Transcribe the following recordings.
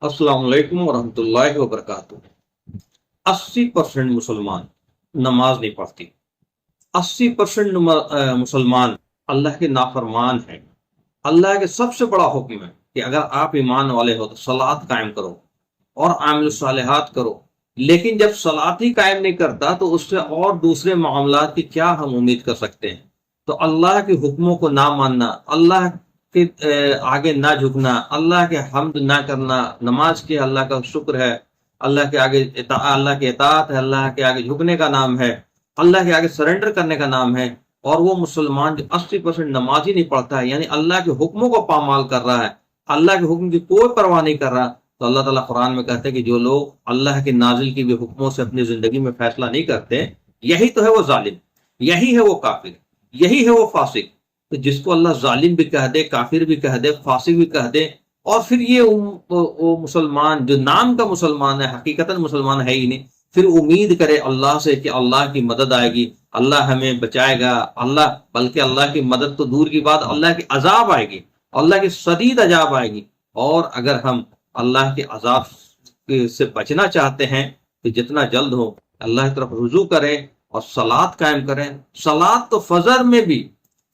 السلام علیکم ورحمۃ اللہ وبرکاتہ۔ 80% مسلمان نماز نہیں پڑھتی۔ 80% مسلمان اللہ کے نافرمان ہیں۔ اللہ کے سب سے بڑا حکم ہے کہ اگر آپ ایمان والے ہو تو صلات قائم کرو اور عامل الصالحات کرو، لیکن جب صلات ہی قائم نہیں کرتا تو اس سے اور دوسرے معاملات کی کیا ہم امید کر سکتے ہیں؟ تو اللہ کے حکموں کو نہ ماننا، اللہ کے آگے نہ جھکنا، اللہ کے حمد نہ کرنا، نماز کے اللہ کا شکر ہے، اللہ کے آگے اللہ کے اطاعت ہے، اللہ کے آگے جھکنے کا نام ہے، اللہ کے آگے سرنڈر کرنے کا نام ہے۔ اور وہ مسلمان جو 80% نماز ہی نہیں پڑھتا ہے، یعنی اللہ کے حکموں کو پامال کر رہا ہے، اللہ کے حکم کی کوئی پرواہ نہیں کر رہا، تو اللہ تعالیٰ قرآن میں کہتے ہیں کہ جو لوگ اللہ کے نازل کی ہوئے حکموں سے اپنی زندگی میں فیصلہ نہیں کرتے، یہی تو ہے وہ ظالم، یہی ہے وہ کافر، یہی ہے وہ فاسق۔ تو جس کو اللہ ظالم بھی کہہ دے، کافر بھی کہہ دے، فاسق بھی کہہ دے، اور پھر یہ وہ مسلمان جو نام کا مسلمان ہے، حقیقتاً مسلمان ہے ہی نہیں، پھر امید کرے اللہ سے کہ اللہ کی مدد آئے گی، اللہ ہمیں بچائے گا، اللہ بلکہ اللہ کی مدد تو دور کی بات، اللہ کی عذاب آئے گی، اللہ کی شدید عذاب آئے گی۔ اور اگر ہم اللہ کے عذاب سے بچنا چاہتے ہیں تو جتنا جلد ہو اللہ کی طرف رجوع کریں اور صلات قائم کریں۔ صلات تو فجر میں بھی،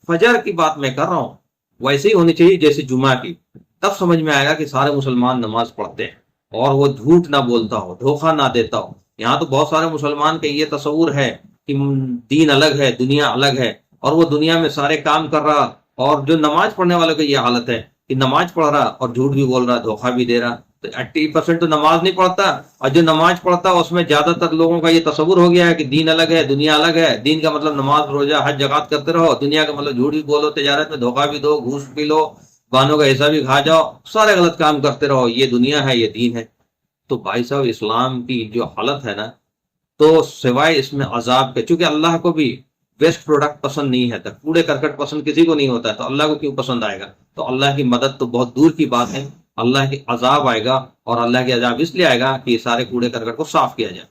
فجر کی بات میں کر رہا ہوں، ویسے ہی ہونی چاہیے جیسے جمعہ کی، تب سمجھ میں آئے گا کہ سارے مسلمان نماز پڑھتے ہیں اور وہ جھوٹ نہ بولتا ہو، دھوکہ نہ دیتا ہو۔ یہاں تو بہت سارے مسلمان کے یہ تصور ہے کہ دین الگ ہے، دنیا الگ ہے، اور وہ دنیا میں سارے کام کر رہا، اور جو نماز پڑھنے والوں کی یہ حالت ہے کہ نماز پڑھ رہا اور جھوٹ بھی بول رہا، دھوکہ بھی دے رہا۔ تو 80% تو نماز نہیں پڑھتا، اور جو نماز پڑھتا اس میں زیادہ تر لوگوں کا یہ تصور ہو گیا ہے کہ دین الگ ہے، دنیا الگ ہے۔ دین کا مطلب نماز روزہ حج زکات کرتے رہو، دنیا کا مطلب جھوٹ بھی بولو، تجارت میں دھوکہ بھی دو، گھوس پی لو، بانوں کا حصہ بھی کھا جاؤ، سارے غلط کام کرتے رہو، یہ دنیا ہے، یہ دین ہے۔ تو بھائی صاحب، اسلام کی جو حالت ہے نا، تو سوائے اس میں عذاب کے، چونکہ اللہ کو بھی ویسٹ پروڈکٹ پسند نہیں ہے، کوڑے کرکٹ پسند کسی کو نہیں ہوتا ہے، تو اللہ کو کیوں پسند آئے گا؟ تو اللہ کی مدد تو بہت دور کی بات ہے، اللہ کے عذاب آئے گا، اور اللہ کے عذاب اس لیے آئے گا کہ یہ سارے کوڑے کرکٹ کو صاف کیا جائے۔